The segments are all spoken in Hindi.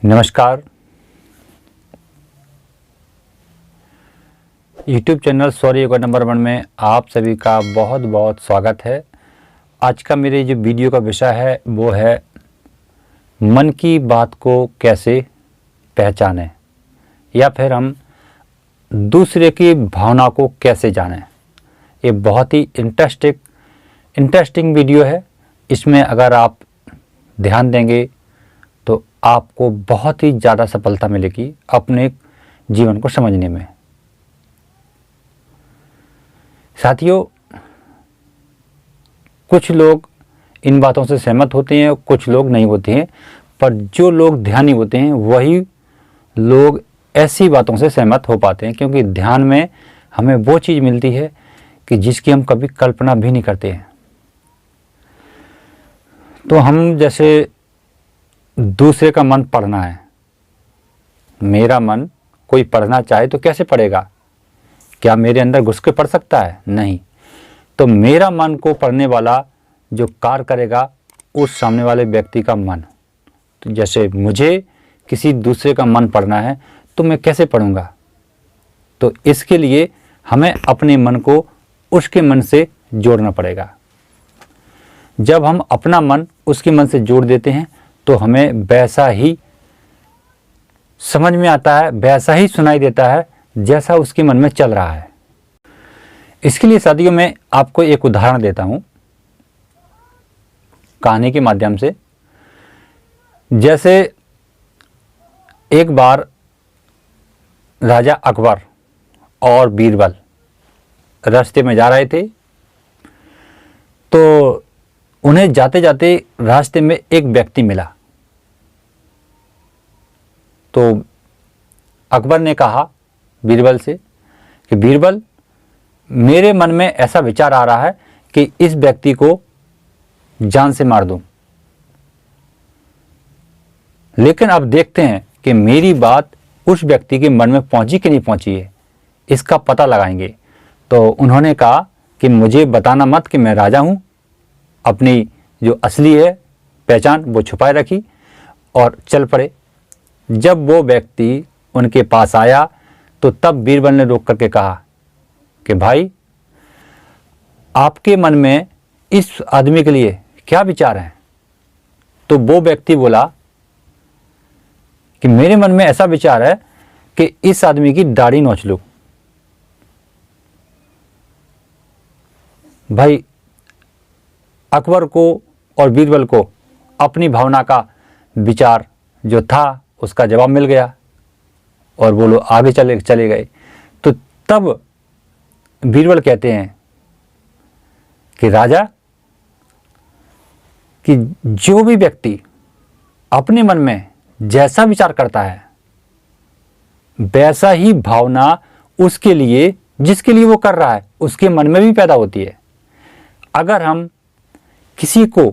नमस्कार। YouTube channel sorry yoga number 1 में आप सभी का बहुत बहुत स्वागत है। आज का मेरे जो वीडियो का विषय है वो है मन की बात को कैसे पहचानें या फिर हम दूसरे की भावना को कैसे जानें। ये बहुत ही इंटरेस्टिंग वीडियो है। इसमें अगर आप ध्यान देंगे तो आपको बहुत ही ज़्यादा सफलता मिलेगी अपने जीवन को समझने में। साथियों, कुछ लोग इन बातों से सहमत होते हैं, कुछ लोग नहीं होते हैं, पर जो लोग ध्यानी होते हैं वही लोग ऐसी बातों से सहमत हो पाते हैं, क्योंकि ध्यान में हमें वो चीज़ मिलती है कि जिसकी हम कभी कल्पना भी नहीं करते हैं। तो हम जैसे दूसरे का मन पढ़ना है, मेरा मन कोई पढ़ना चाहे तो कैसे पढ़ेगा? क्या मेरे अंदर घुस के पढ़ सकता है? नहीं। तो मेरा मन को पढ़ने वाला जो कार्य करेगा उस सामने वाले व्यक्ति का मन। तो जैसे मुझे किसी दूसरे का मन पढ़ना है तो मैं कैसे पढ़ूंगा? तो इसके लिए हमें अपने मन को उसके मन से जोड़ना पड़ेगा। जब हम अपना मन उसके मन से जोड़ देते हैं तो हमें वैसा ही समझ में आता है, वैसा ही सुनाई देता है जैसा उसके मन में चल रहा है। इसके लिए साथियों मैं आपको एक उदाहरण देता हूं कहानी के माध्यम से। जैसे एक बार राजा अकबर और बीरबल रास्ते में जा रहे थे, तो उन्हें जाते जाते रास्ते में एक व्यक्ति मिला। तो अकबर ने कहा बीरबल से कि बीरबल, मेरे मन में ऐसा विचार आ रहा है कि इस व्यक्ति को जान से मार दूं, लेकिन अब देखते हैं कि मेरी बात उस व्यक्ति के मन में पहुंची कि नहीं पहुंची है, इसका पता लगाएंगे। तो उन्होंने कहा कि मुझे बताना मत कि मैं राजा हूं, अपनी जो असली है पहचान वो छुपाए रखी और चल पड़े। जब वो व्यक्ति उनके पास आया तो तब बीरबल ने रोक करके कहा कि भाई, आपके मन में इस आदमी के लिए क्या विचार है? तो वो व्यक्ति बोला कि मेरे मन में ऐसा विचार है कि इस आदमी की दाढ़ी नोच लूं। भाई, अकबर को और बीरबल को अपनी भावना का विचार जो था उसका जवाब मिल गया और वो लोग आगे चले गए। तो तब बीरबल कहते हैं कि राजा, कि जो भी व्यक्ति अपने मन में जैसा विचार करता है वैसा ही भावना उसके लिए, जिसके लिए वो कर रहा है, उसके मन में भी पैदा होती है। अगर हम किसी को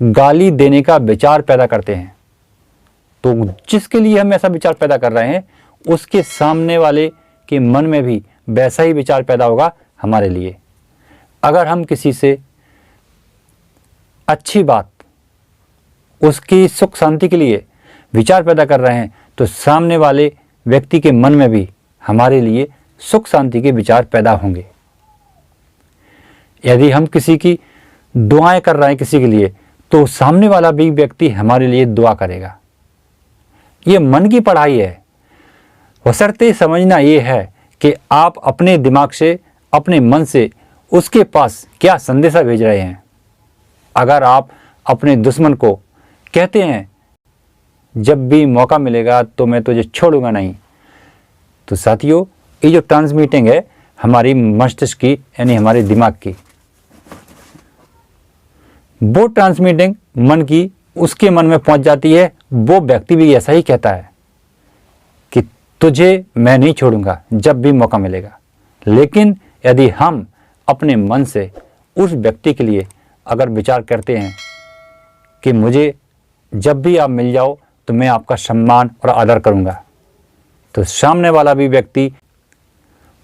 गाली देने का विचार पैदा करते हैं तो जिसके लिए हम ऐसा विचार पैदा कर रहे हैं उसके सामने वाले के मन में भी वैसा ही विचार पैदा होगा हमारे लिए। अगर हम किसी से अच्छी बात, उसकी सुख शांति के लिए विचार पैदा कर रहे हैं तो सामने वाले व्यक्ति के मन में भी हमारे लिए सुख शांति के विचार पैदा होंगे। यदि हम किसी की दुआएं कर रहे हैं किसी के लिए तो सामने वाला भी व्यक्ति हमारे लिए दुआ करेगा। ये मन की पढ़ाई है। बशर्ते समझना ये है कि आप अपने दिमाग से, अपने मन से उसके पास क्या संदेशा भेज रहे हैं। अगर आप अपने दुश्मन को कहते हैं जब भी मौका मिलेगा तो मैं तुझे छोड़ूंगा नहीं, तो साथियों ये जो ट्रांसमीटिंग है हमारी मस्तिष्क की, यानी हमारे दिमाग की, वो ट्रांसमीटिंग मन की उसके मन में पहुंच जाती है। वो व्यक्ति भी ऐसा ही कहता है कि तुझे मैं नहीं छोड़ूंगा जब भी मौका मिलेगा। लेकिन यदि हम अपने मन से उस व्यक्ति के लिए अगर विचार करते हैं कि मुझे जब भी आप मिल जाओ तो मैं आपका सम्मान और आदर करूंगा, तो सामने वाला भी व्यक्ति,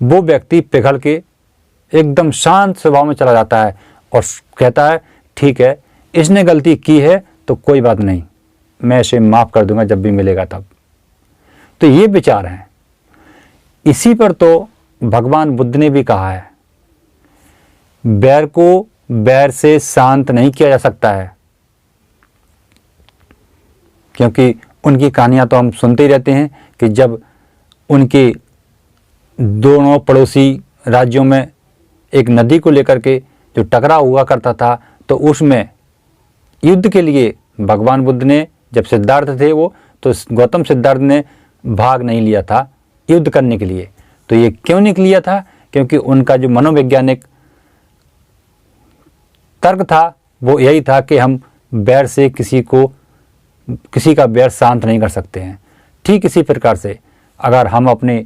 वो व्यक्ति पिघल के एकदम शांत स्वभाव में चला जाता है और कहता है ठीक है, इसने गलती की है तो कोई बात नहीं, मैं इसे माफ़ कर दूंगा जब भी मिलेगा तब। तो ये विचार हैं। इसी पर तो भगवान बुद्ध ने भी कहा है, बैर को बैर से शांत नहीं किया जा सकता है। क्योंकि उनकी कहानियाँ तो हम सुनते ही रहते हैं कि जब उनके दोनों पड़ोसी राज्यों में एक नदी को लेकर के जो टकराव हुआ करता था, तो उसमें युद्ध के लिए भगवान बुद्ध ने, जब सिद्धार्थ थे वो, तो गौतम सिद्धार्थ ने भाग नहीं लिया था युद्ध करने के लिए। तो ये क्यों नहीं लिया था? क्योंकि उनका जो मनोवैज्ञानिक तर्क था वो यही था कि हम बैर से किसी का बैर शांत नहीं कर सकते हैं। ठीक इसी प्रकार से अगर हम अपने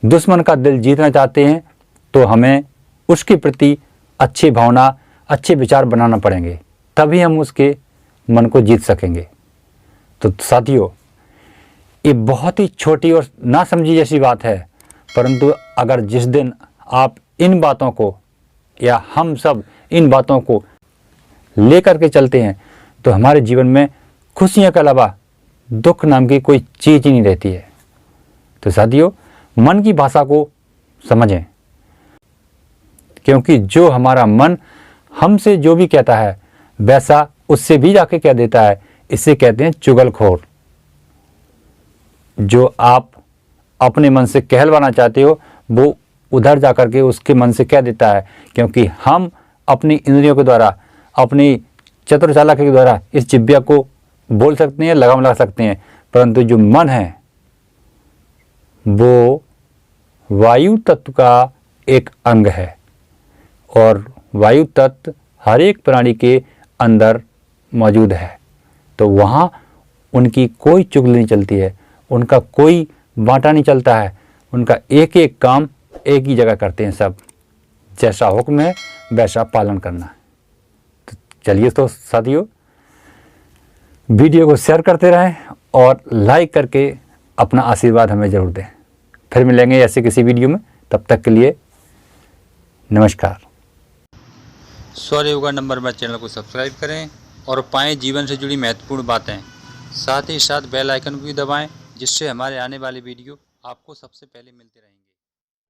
दुश्मन का दिल जीतना चाहते हैं तो हमें उसके प्रति अच्छी भावना, अच्छे विचार बनाना पड़ेंगे, तभी हम उसके मन को जीत सकेंगे। तो साथियों, ये बहुत ही छोटी और ना समझी जैसी बात है, परंतु अगर जिस दिन आप इन बातों को, या हम सब इन बातों को लेकर के चलते हैं, तो हमारे जीवन में खुशियों के अलावा दुख नाम की कोई चीज़ ही नहीं रहती है। तो साथियों, मन की भाषा को समझें, क्योंकि जो हमारा मन हमसे जो भी कहता है वैसा उससे भी जाके कह देता है। इसे कहते हैं चुगलखोर। जो आप अपने मन से कहलवाना चाहते हो वो उधर जाकर के उसके मन से कह देता है, क्योंकि हम अपनी इंद्रियों के द्वारा, अपनी चतुर चालाकी के द्वारा इस जिह्वा को बोल सकते हैं, लगाम लगा सकते हैं, परंतु जो मन है वो वायु तत्व का एक अंग है, और वायु तत्व हर एक प्राणी के अंदर मौजूद है। तो वहाँ उनकी कोई चुगली नहीं चलती है, उनका कोई बांटा नहीं चलता है, उनका एक एक काम एक ही जगह करते हैं सब। जैसा हुक्म है वैसा पालन करना है। तो चलिए तो साथियों, वीडियो को शेयर करते रहें और लाइक करके अपना आशीर्वाद हमें ज़रूर दें। फिर मिलेंगे ऐसे किसी वीडियो में, तब तक के लिए नमस्कार। स्वर योगा नंबर में चैनल को सब्सक्राइब करें और पाएं जीवन से जुड़ी महत्वपूर्ण बातें। साथ ही साथ बेल आइकन को भी दबाएं, जिससे हमारे आने वाले वीडियो आपको सबसे पहले मिलते रहेंगे।